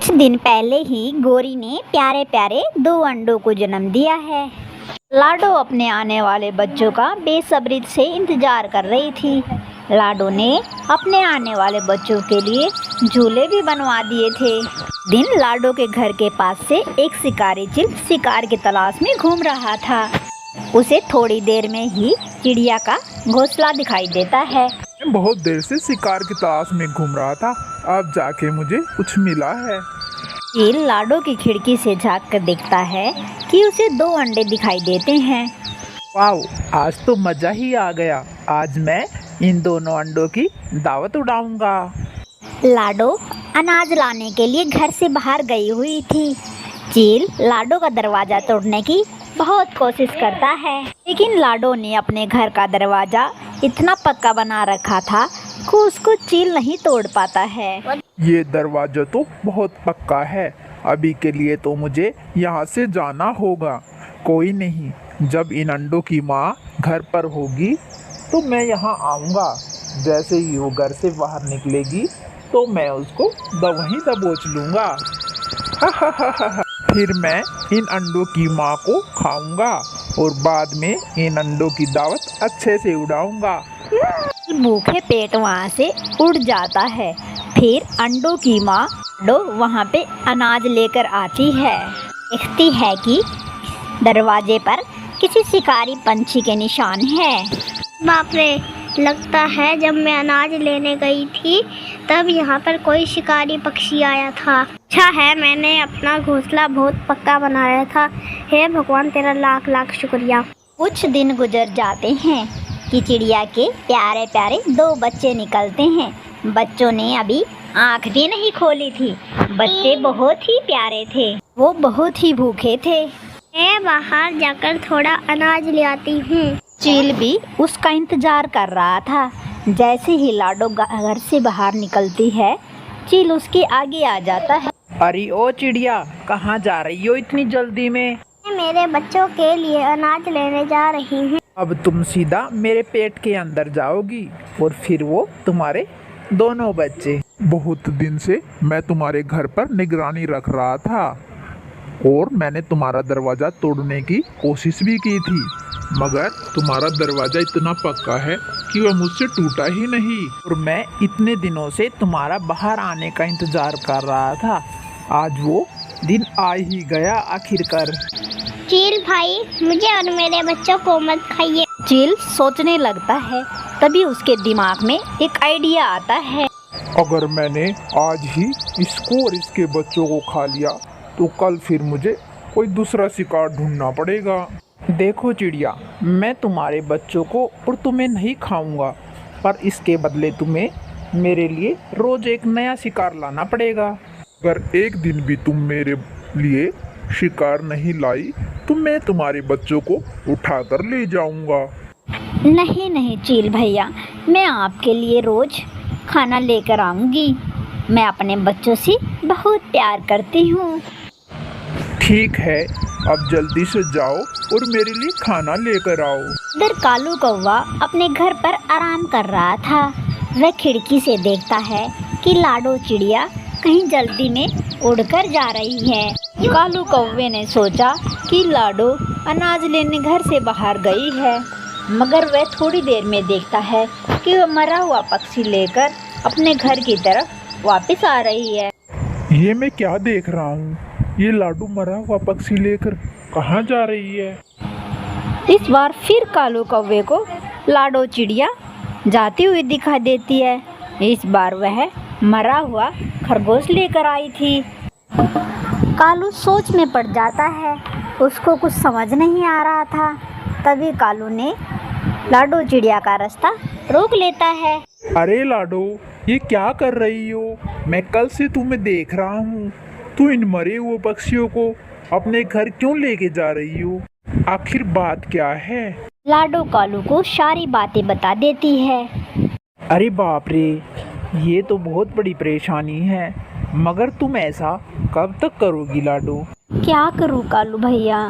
कुछ दिन पहले ही गोरी ने प्यारे प्यारे 2 अंडों को जन्म दिया है। लाडो अपने आने वाले बच्चों का बेसब्री से इंतजार कर रही थी। लाडो ने अपने आने वाले बच्चों के लिए झूले भी बनवा दिए थे। दिन लाडो के घर के पास से एक शिकारी चिल शिकार की तलाश में घूम रहा था। उसे थोड़ी देर में ही चिड़िया का घोंसला दिखाई देता है। मैं बहुत देर से शिकार की तलाश में घूम रहा था, अब जाके मुझे कुछ मिला है। चिल लाडो की खिड़की से झांक कर देखता है कि उसे 2 अंडे दिखाई देते हैं। वाओ, आज तो मजा ही आ गया। आज मैं इन दोनों अंडों की दावत उड़ाऊंगा। लाडो अनाज लाने के लिए घर से बाहर गई हुई थी। चिल लाडो का दरवाज़ा तोड़ने की बहुत कोशिश करता है, लेकिन लाडो ने अपने घर का दरवाज़ा इतना पक्का बना रखा था कि उसको चिल नहीं तोड़ पाता है। ये दरवाजा तो बहुत पक्का है, अभी के लिए तो मुझे यहाँ से जाना होगा। कोई नहीं, जब इन अंडों की माँ घर पर होगी तो मैं यहाँ आऊँगा। जैसे ही वो घर से बाहर निकलेगी तो मैं उसको वहीं दबोच लूँगा। फिर मैं इन अंडों की माँ को खाऊंगा और बाद में इन अंडों की दावत अच्छे से उड़ाऊंगा। भूखे पेट वहाँ से उड़ जाता है। फिर अंडों की माँ वहाँ पे अनाज लेकर आती है। देखती है कि दरवाजे पर किसी शिकारी पंछी के निशान है। बाप रे, लगता है जब मैं अनाज लेने गई थी तब यहाँ पर कोई शिकारी पक्षी आया था। अच्छा है मैंने अपना घोंसला बहुत पक्का बनाया था। हे भगवान, तेरा लाख लाख शुक्रिया। कुछ दिन गुजर जाते हैं कि चिड़िया के प्यारे प्यारे 2 बच्चे निकलते हैं। बच्चों ने अभी आँख भी नहीं खोली थी। बच्चे बहुत ही प्यारे थे, वो बहुत ही भूखे थे। मैं बाहर जाकर थोड़ा अनाज ले आती हूँ। चिल भी उसका इंतजार कर रहा था। जैसे ही लाडो घर से बाहर निकलती है, चिल उसके आगे आ जाता है। अरे ओ चिड़िया, कहाँ जा रही हो इतनी जल्दी में? मैं मेरे बच्चों के लिए अनाज लेने जा रही हूँ। अब तुम सीधा मेरे पेट के अंदर जाओगी और फिर वो तुम्हारे दोनों बच्चे। बहुत दिन से मैं तुम्हारे घर पर निगरानी रख रहा था और मैंने तुम्हारा दरवाज़ा तोड़ने की कोशिश भी की थी, मगर तुम्हारा दरवाज़ा इतना पक्का है कि वह मुझसे टूटा ही नहीं। और मैं इतने दिनों से तुम्हारा बाहर आने का इंतज़ार कर रहा था। आज वो दिन आ ही गया आखिरकार। चिल भाई, मुझे और मेरे बच्चों को मत खाइए। चिल सोचने लगता है, तभी उसके दिमाग में एक आइडिया आता है। अगर मैंने आज ही इसको और इसके बच्चों को खा लिया तो कल फिर मुझे कोई दूसरा शिकार ढूंढना पड़ेगा। देखो चिड़िया, मैं तुम्हारे बच्चों को और तुम्हें नहीं खाऊंगा, पर इसके बदले तुम्हें मेरे लिए रोज एक नया शिकार लाना पड़ेगा। अगर एक दिन भी तुम मेरे लिए शिकार नहीं लाई तो मैं तुम्हारे बच्चों को उठा कर ले जाऊंगा। नहीं नहीं चिल भैया, मैं आपके लिए रोज खाना लेकर आऊंगी। मैं अपने बच्चों से बहुत प्यार करती हूँ। ठीक है, अब जल्दी से जाओ और मेरे लिए खाना लेकर आओ। इधर कालू कौवा अपने घर पर आराम कर रहा था। वह खिड़की से देखता है कि लाडो चिड़िया कहीं जल्दी में उड़कर जा रही है। कालू कौवे ने सोचा कि लाडो अनाज लेने घर से बाहर गई है, मगर वह थोड़ी देर में देखता है कि वह मरा हुआ पक्षी लेकर अपने घर की तरफ वापस आ रही है। ये मैं क्या देख रहा हूँ? ये लाडू मरा हुआ पक्षी लेकर कहाँ जा रही है? इस बार फिर कालू कौवे को लाडो चिड़िया जाती हुई दिखाई देती है। इस बार वह मरा हुआ खरगोश लेकर आई थी। कालू सोच में पड़ जाता है, उसको कुछ समझ नहीं आ रहा था। तभी कालू ने लाडो चिड़िया का रास्ता रोक लेता है। अरे लाडो, ये क्या कर रही हो? मैं कल से तुम्हें देख रहा हूँ। तू इन मरे हुए पक्षियों को अपने घर क्यों लेके जा रही हो? आखिर बात क्या है? लाडो कालू को सारी बातें बता देती है। अरे बाप रे, ये तो बहुत बड़ी परेशानी है, मगर तुम ऐसा कब तक करोगी लाडो? क्या करूँ कालू भैया,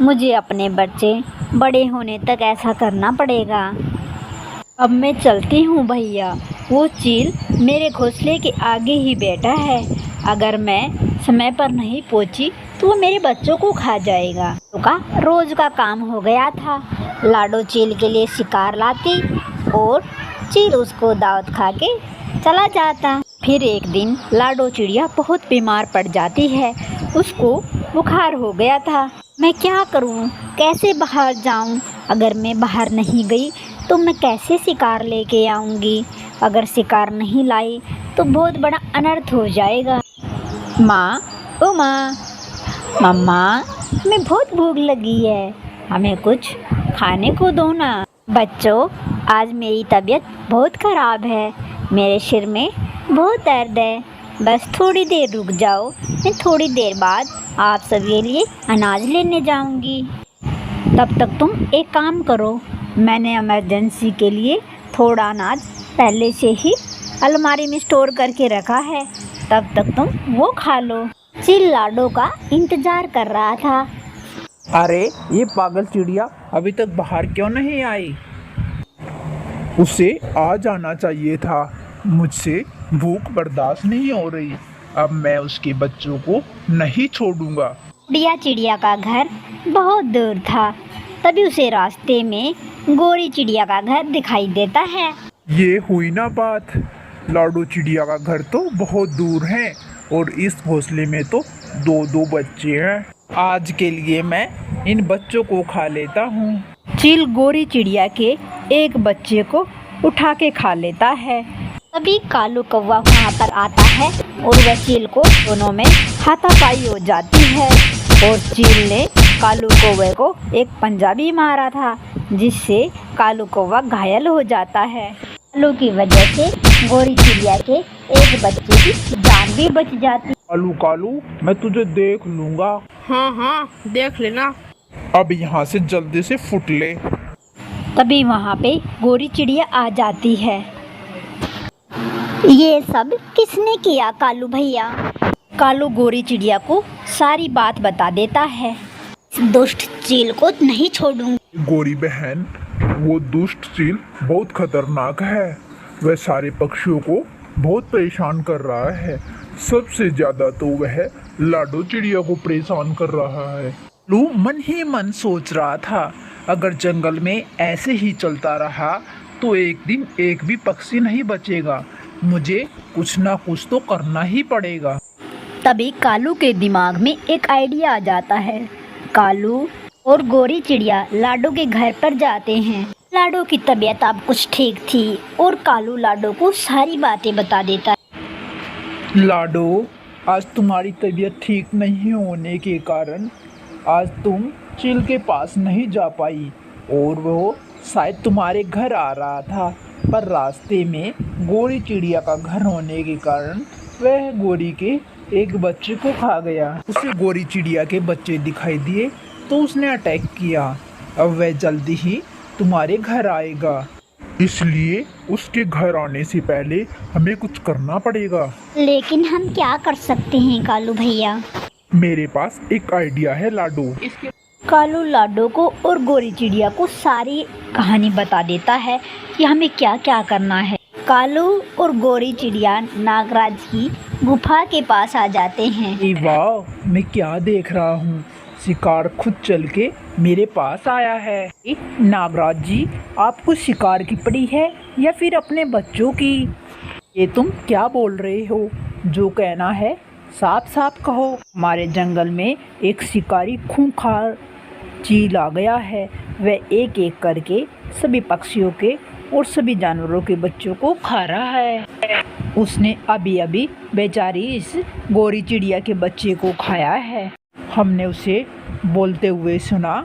मुझे अपने बच्चे बड़े होने तक ऐसा करना पड़ेगा। अब मैं चलती हूँ भैया। वो चील मेरे घोंसले के आगे ही बैठा है। अगर मैं समय पर नहीं पहुंची तो वो मेरे बच्चों को खा जाएगा। लाडो का रोज का काम हो गया था। लाडो चील के लिए शिकार लाती और चील उसको दावत खा के चला जाता। फिर एक दिन लाडो चिड़िया बहुत बीमार पड़ जाती है। उसको बुखार हो गया था। मैं क्या करूं, कैसे बाहर जाऊं? अगर मैं बाहर नहीं गई तो मैं कैसे शिकार लेके आऊंगी? अगर शिकार नहीं लाई तो बहुत बड़ा अनर्थ हो जाएगा। माँ, ओ माँ, मम्मा, हमें बहुत भूख लगी है, हमें कुछ खाने को दो ना। बच्चों, आज मेरी तबीयत बहुत ख़राब है, मेरे सिर में बहुत दर्द है, बस थोड़ी देर रुक जाओ, मैं थोड़ी देर बाद आप सबके लिए अनाज लेने जाऊंगी। तब तक तुम एक काम करो, मैंने इमरजेंसी के लिए थोड़ा अनाज पहले से ही अलमारी में स्टोर करके रखा है, तब तक तुम वो खा लो। चील लाडो का इंतज़ार कर रहा था। अरे ये पागल चिड़िया अभी तक बाहर क्यों नहीं आई? उसे आ जाना चाहिए था। मुझसे भूख बर्दाश्त नहीं हो रही। अब मैं उसके बच्चों को नहीं छोड़ूंगा। चिड़िया का घर बहुत दूर था। तभी उसे रास्ते में गोरी चिड़िया का घर दिखाई देता है। ये हुई ना बात। लाडो चिड़िया का घर तो बहुत दूर है और इस घोंसले में तो दो दो बच्चे हैं। आज के लिए मैं इन बच्चों को खा लेता हूँ। चील गोरी चिड़िया के एक बच्चे को उठा के खा लेता है। तभी कालू कौवा वहाँ पर आता है और वह चील को दोनों में हाथापाई हो जाती है और चील ने कालू कौवे को एक पंजा भी मारा था, जिससे कालू कौवा घायल हो जाता है। कालू की वजह से गोरी चिड़िया के एक बच्चे की जान भी बच जाती। कालू कालू, मैं तुझे देख लूंगा। हाँ हाँ, देख लेना। अब यहाँ से जल्दी से फुट ले। तभी वहाँ पे गोरी चिड़िया आ जाती है। ये सब किसने किया कालू भैया? कालू गोरी चिड़िया को सारी बात बता देता है। इस दुष्ट चील को नहीं छोड़ूंगा। गोरी बहन, वो दुष्ट चील बहुत खतरनाक है। वह सारे पक्षियों को बहुत परेशान कर रहा है। सबसे ज्यादा तो वह लाडो चिड़िया को परेशान कर रहा है। लू मन ही मन सोच रहा था, अगर जंगल में ऐसे ही चलता रहा तो एक दिन एक भी पक्षी नहीं बचेगा। मुझे कुछ ना कुछ तो करना ही पड़ेगा। तभी कालू के दिमाग में एक आइडिया आ जाता है। कालू और गोरी चिड़िया लाडो के घर पर जाते हैं। लाडो की तबीयत अब कुछ ठीक थी और कालू लाडो को सारी बातें बता देता है। लाडो, आज तुम्हारी तबीयत ठीक नहीं होने के कारण आज तुम चील के पास नहीं जा पाई और वो शायद तुम्हारे घर आ रहा था, पर रास्ते में गोरी चिड़िया का घर होने के कारण वह गोरी के एक बच्चे को खा गया। उसे गोरी चिड़िया के बच्चे दिखाई दिए तो उसने अटैक किया। अब वह जल्दी ही तुम्हारे घर आएगा, इसलिए उसके घर आने से पहले हमें कुछ करना पड़ेगा। लेकिन हम क्या कर सकते हैं कालू भैया? मेरे पास एक आइडिया है लाडो। कालू लाडो को और गोरी चिड़िया को सारी कहानी बता देता है कि हमें क्या क्या करना है। कालू और गोरी चिड़िया नागराज की गुफा के पास आ जाते हैं। वाह, मैं क्या देख रहा हूँ, शिकार खुद चल के मेरे पास आया है। नागराज जी, आपको शिकार की पड़ी है या फिर अपने बच्चों की? ये तुम क्या बोल रहे हो? जो कहना है साफ साफ कहो। हमारे जंगल में एक शिकारी खूंखार चील आ गया है। वह एक एक करके सभी पक्षियों के और सभी जानवरों के बच्चों को खा रहा है। उसने अभी अभी बेचारी इस गोरी चिड़िया के बच्चे को खाया है। हमने उसे बोलते हुए सुना,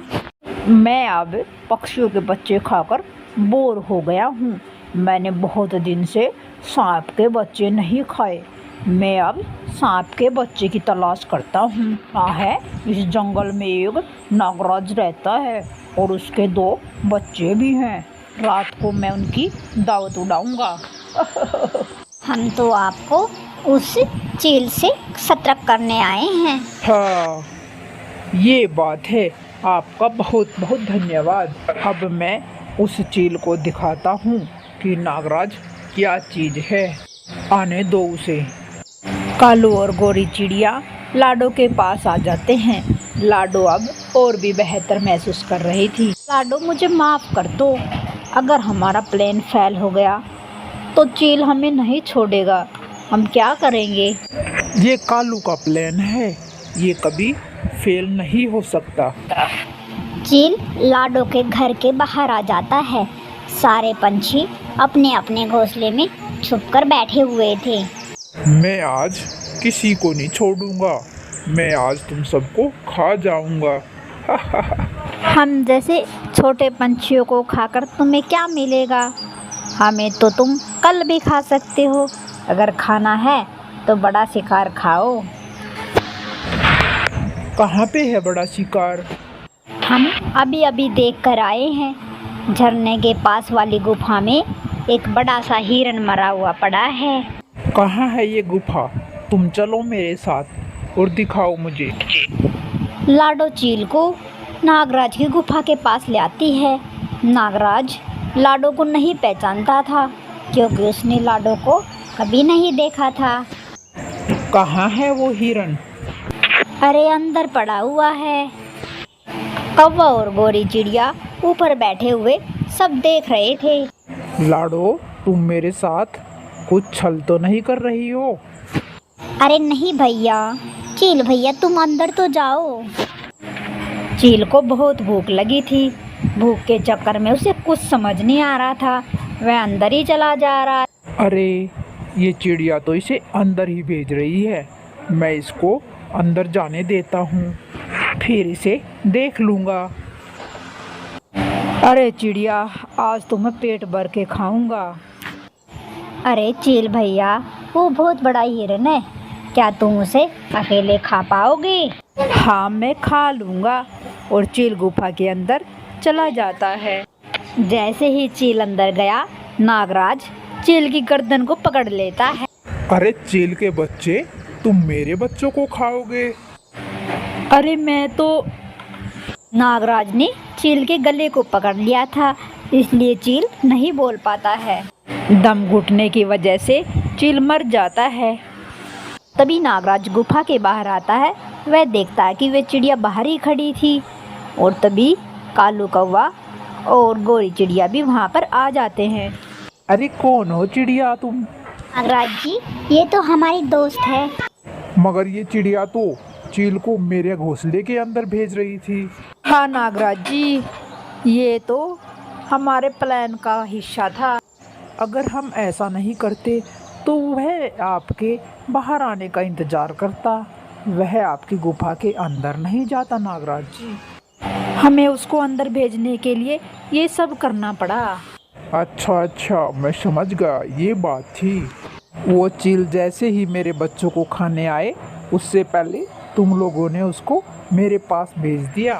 मैं अब पक्षियों के बच्चे खाकर बोर हो गया हूँ। मैंने बहुत दिन से सांप के बच्चे नहीं खाए। मैं अब सांप के बच्चे की तलाश करता हूँ। है इस जंगल में एक नागराज रहता है और उसके 2 बच्चे भी हैं। रात को मैं उनकी दावत उड़ाऊंगा। हम तो आपको उस चील से सतर्क करने आए हैं। हाँ, ये बात है। आपका बहुत बहुत धन्यवाद। अब मैं उस चील को दिखाता हूँ कि नागराज क्या चीज़ है। आने दो उसे। कालू और गोरी चिड़िया लाडो के पास आ जाते हैं। लाडो अब और भी बेहतर महसूस कर रही थी। लाडो, मुझे माफ़ कर दो। अगर हमारा प्लान फेल हो गया तो चील हमें नहीं छोड़ेगा। हम क्या करेंगे? ये कालू का प्लान है, ये कभी फेल नहीं हो सकता। चील लाडो के घर के बाहर आ जाता है। सारे पंछी अपने अपने घोंसले में छुपकर बैठे हुए थे। मैं आज किसी को नहीं छोड़ूंगा, मैं आज तुम सबको खा जाऊंगा। हम जैसे छोटे पंछियों को खाकर तुम्हें क्या मिलेगा? हमें तो तुम कल भी खा सकते हो। अगर खाना है तो बड़ा शिकार खाओ। कहाँ पे है बड़ा शिकार? हम अभी अभी देख कर आए हैं। झरने के पास वाली गुफा में एक बड़ा सा हिरन मरा हुआ पड़ा है। कहाँ है ये गुफा? तुम चलो मेरे साथ और दिखाओ मुझे। लाडो चील को नागराज की गुफा के पास ले आती है। नागराज लाडो को नहीं पहचानता था क्योंकि उसने लाडो को कभी नहीं देखा था। कहाँ है वो हिरन? अरे अंदर पड़ा हुआ है। कौवा और गोरी चिड़िया ऊपर बैठे हुए सब देख रहे थे। लाडो, तुम मेरे साथ कुछ छल तो नहीं कर रही हो? अरे नहीं भैया। चील भैया, तुम अंदर तो जाओ। चील को बहुत भूख लगी थी। भूख के चक्कर में उसे कुछ समझ नहीं आ रहा था। वह अंदर ही चला जा रहा। अरे, ये चिड़िया तो इसे अंदर ही भेज रही है। मैं इसको अंदर जाने देता हूँ, फिर इसे देख लूँगा। अरे चिड़िया, आज तो मैं पेट भर के खाऊंगा। अरे चील भैया, वो बहुत बड़ा हिरन है, क्या तुम उसे अकेले खा पाओगे? हाँ, मैं खा लूँगा। और चील गुफा के अंदर चला जाता है। जैसे ही चील अंदर गया, नागराज चील की गर्दन को पकड़ लेता है। अरे चील के बच्चे, तुम मेरे बच्चों को खाओगे? अरे मैं तो नागराज ने चील के गले को पकड़ लिया था, इसलिए चील नहीं बोल पाता है। दम घुटने की वजह से चील मर जाता है। तभी नागराज गुफा के बाहर आता है। वह देखता है कि वह चिड़िया बाहर ही खड़ी थी और तभी कालू कौवा और गोरी चिड़िया भी वहाँ पर आ जाते हैं। अरे कौन हो चिड़िया तुम? नागराज जी, ये तो हमारी दोस्त है। मगर ये चिड़िया तो चील को मेरे घोंसले के अंदर भेज रही थी। हाँ नागराज जी, ये तो हमारे प्लान का हिस्सा था। अगर हम ऐसा नहीं करते तो वह आपके बाहर आने का इंतजार करता, वह आपकी गुफा के अंदर नहीं जाता। नागराज जी, हमें उसको अंदर भेजने के लिए ये सब करना पड़ा। अच्छा, मैं समझ गया, ये बात थी। वो चील जैसे ही मेरे बच्चों को खाने आए, उससे पहले तुम लोगों ने उसको मेरे पास भेज दिया।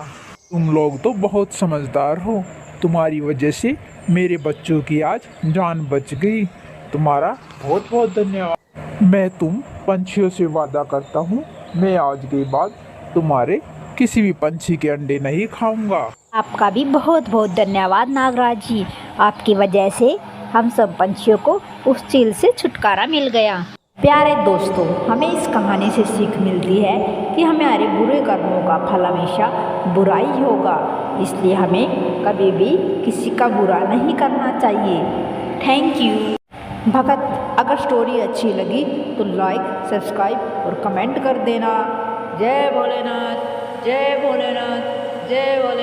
तुम लोग तो बहुत समझदार हो, तुम्हारी वजह से मेरे बच्चों की आज जान बच गई। तुम्हारा बहुत बहुत धन्यवाद। मैं तुम पंछियों से वादा करता हूँ, मैं आज के बाद तुम्हारे किसी भी पंछी के अंडे नहीं खाऊंगा। आपका भी बहुत बहुत धन्यवाद नागराज जी। आपकी वजह से हम सब पंछियों को उस चील से छुटकारा मिल गया। प्यारे दोस्तों, हमें इस कहानी से सीख मिलती है कि हमारे बुरे कर्मों का फल हमेशा बुरा ही होगा, इसलिए हमें कभी भी किसी का बुरा नहीं करना चाहिए। Thank you. भगत, अगर स्टोरी अच्छी लगी तो लाइक, सब्सक्राइब और कमेंट कर देना। जय भोलेनाथ, जय भोलेनाथ, जय भोलेनाथ।